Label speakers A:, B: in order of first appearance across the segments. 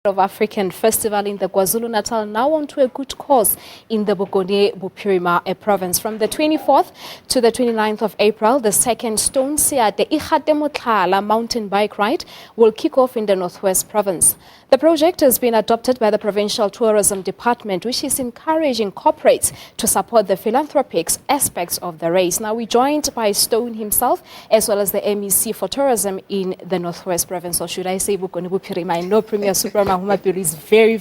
A: of African Festival in the KwaZulu-Natal, now on to a good cause in the Bophirima province. From the 24th to the 29th of April, the second Stoan Seate Ikgate Motlhala mountain bike ride will kick off in the Northwest province. The project has been adopted by the Provincial Tourism Department, which is encouraging corporates to support the philanthropics aspects of the race. Now, we're joined by Stoan himself, as well as the MEC for Tourism in the Northwest province, or should I say Bophirima. I know Premier Suprama is very,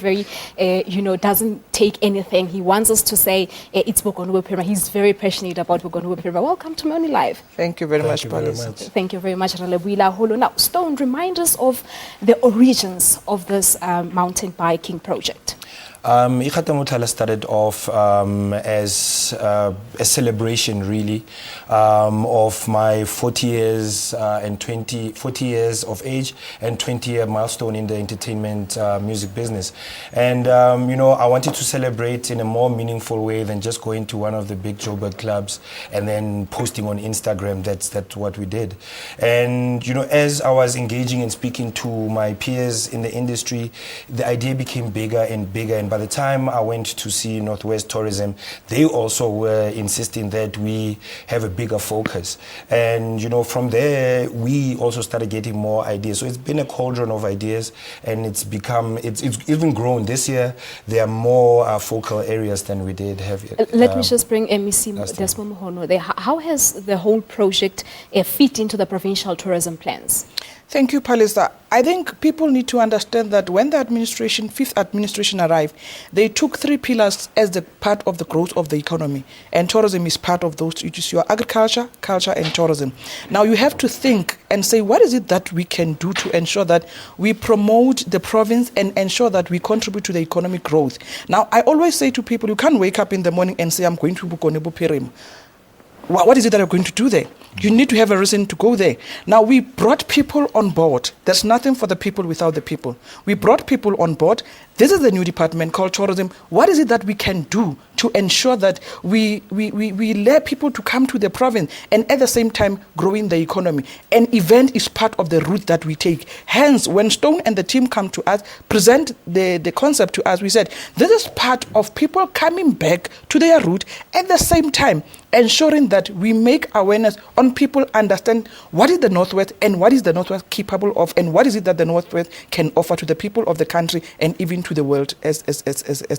A: doesn't take anything. He wants us to say it's Bophirima. He's very passionate about Bophirima. Welcome to Mohono Live.
B: Thank you very much, Paulus.
A: Thank you very much, Ralebuila. Now, Stoan, remind us of the origins of this mountain biking project.
C: Ikgate Motlhala started off as a celebration, really, of my 40 years of age and 20-year milestone in the entertainment music business. And, I wanted to celebrate in a more meaningful way than just going to one of the big Joburg clubs and then posting on Instagram. That's what we did. And, as I was engaging and speaking to my peers in the industry, the idea became bigger and bigger. And by the time I went to see Northwest Tourism, they also were insisting that we have a bigger focus. And, from there, we also started getting more ideas. So it's been a cauldron of ideas, and it's even grown. This year, there are more focal areas than we did have.
A: Let me just bring MEC Desbo Mohono there. How has the whole project fit into the provincial tourism plans?
B: Thank you, Palisa. I think people need to understand that when the fifth administration arrived, they took 3 pillars as the part of the growth of the economy. And tourism is part of those. It is your agriculture, culture, and tourism. Now you have to think and say, what is it that we can do to ensure that we promote the province and ensure that we contribute to the economic growth? Now, I always say to people, you can't wake up in the morning and say, I'm going to Bophirima. What is it that you're going to do there? You need to have a reason to go there. Now, we brought people on board. There's nothing for the people without the people. We brought people on board. This is the new department called tourism. What is it that we can do to ensure that we let people to come to the province and at the same time growing the economy? An event is part of the route that we take. Hence, when Stoan and the team come to us, present the concept to us, we said, this is part of people coming back to their route at the same time, ensuring that we make awareness on people understand what is the Northwest and what is the Northwest capable of and what is it that the Northwest can offer to the people of the country and even to the world as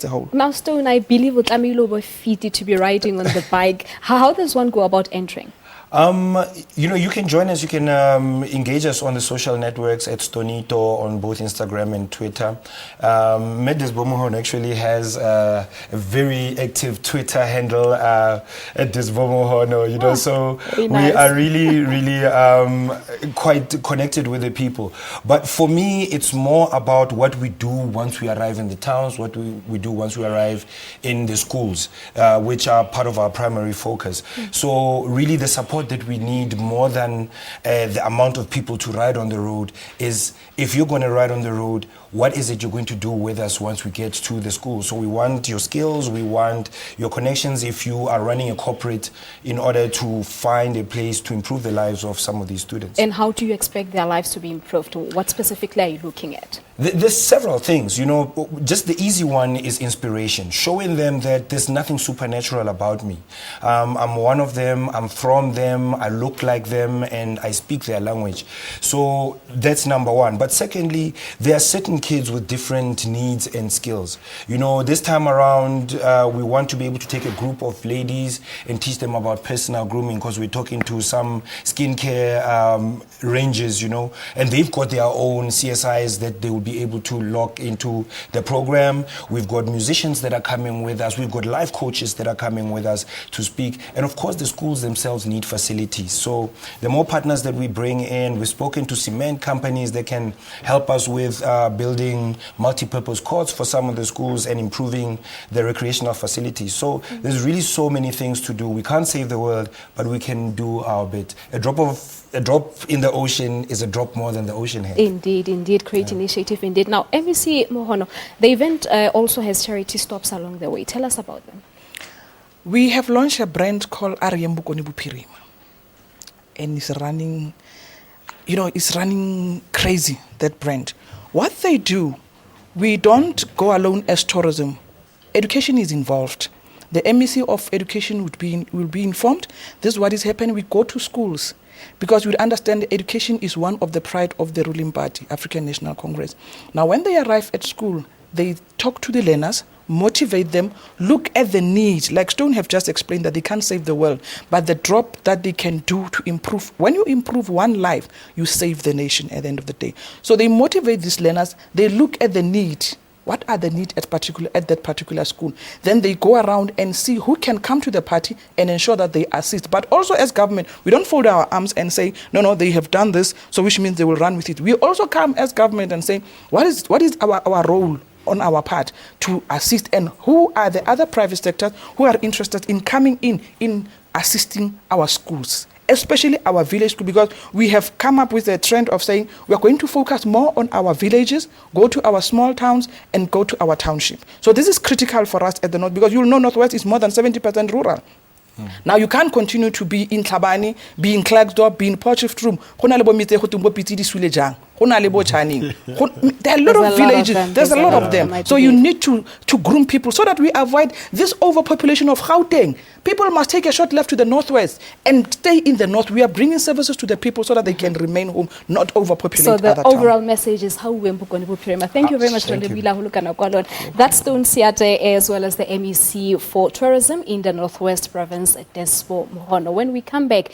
B: a whole.
A: Now, Stoan, I believe with Amilo Fiti to be riding on the bike. How does one go about entering?
C: You can join us. You can engage us on the social networks at Stonito on both Instagram and Twitter. Desbo Mohono actually has a very active Twitter handle at Desbo Mohono, so nice. We are really quite connected with the people. But for me, it's more about what we do once we arrive in the towns, what we do once we arrive in the schools, which are part of our primary focus. So really the support that we need more than the amount of people to ride on the road is, if you're going to ride on the road, what is it you're going to do with us once we get to the school? So we want your skills, we want your connections if you are running a corporate in order to find a place to improve the lives of some of these students.
A: And how do you expect their lives to be improved? What specifically are you looking at?
C: There's several things, just the easy one is inspiration, showing them that there's nothing supernatural about me. I'm one of them, I'm from them, I look like them, and I speak their language. So that's number one. But secondly, there are certain kids with different needs and skills. This time around, we want to be able to take a group of ladies and teach them about personal grooming, because we're talking to some skincare ranges, and they've got their own CSIs that they will be able to lock into the program. We've got musicians that are coming with us. We've got life coaches that are coming with us to speak. And of course, the schools themselves need facilities. So the more partners that we bring in, we've spoken to cement companies that can help us with building multi-purpose courts for some of the schools and improving the recreational facilities. So there's really so many things to do. We can't save the world, but we can do our bit. A drop in the ocean is a drop more than the ocean has.
A: Indeed. Great initiative indeed. Now, MEC Mohono, the event also has charity stops along the way. Tell us about them.
B: We have launched a brand called Bophirima, and it's running crazy, that brand. What they do, we don't go alone as tourism. Education is involved. The MEC of Education will be informed. This is what is happening. We go to schools because we understand that education is one of the pride of the ruling party, African National Congress. Now, when they arrive at school, they talk to the learners, motivate them, look at the needs. Like Stoan have just explained that they can't save the world, but the drop that they can do to improve. When you improve one life, you save the nation at the end of the day. So they motivate these learners. They look at the need. What are the needs at that particular school? Then they go around and see who can come to the party and ensure that they assist. But also as government, we don't fold our arms and say, no, they have done this, so which means they will run with it. We also come as government and say, what is our role on our part to assist, and who are the other private sectors who are interested in coming in assisting our schools, especially our village school, because we have come up with a trend of saying we are going to focus more on our villages, go to our small towns, and go to our township. So this is critical for us at the north, because you'll know Northwest is more than 70% rural. Now you can't continue to be in Tlhabane, be in Klerksdorp, be in Potchefstroom. There are a lot of villages. There's a lot of them. So you need to groom people so that we avoid this overpopulation of Gauteng. People must take a short left to the northwest and stay in the north. We are bringing services to the people so that they can remain home, not overpopulate.
A: So the overall message is how we Thank you very much, That's Stoan Seate as well as the MEC for Tourism in the Northwest Province, Desbo, Mohono. When we come back,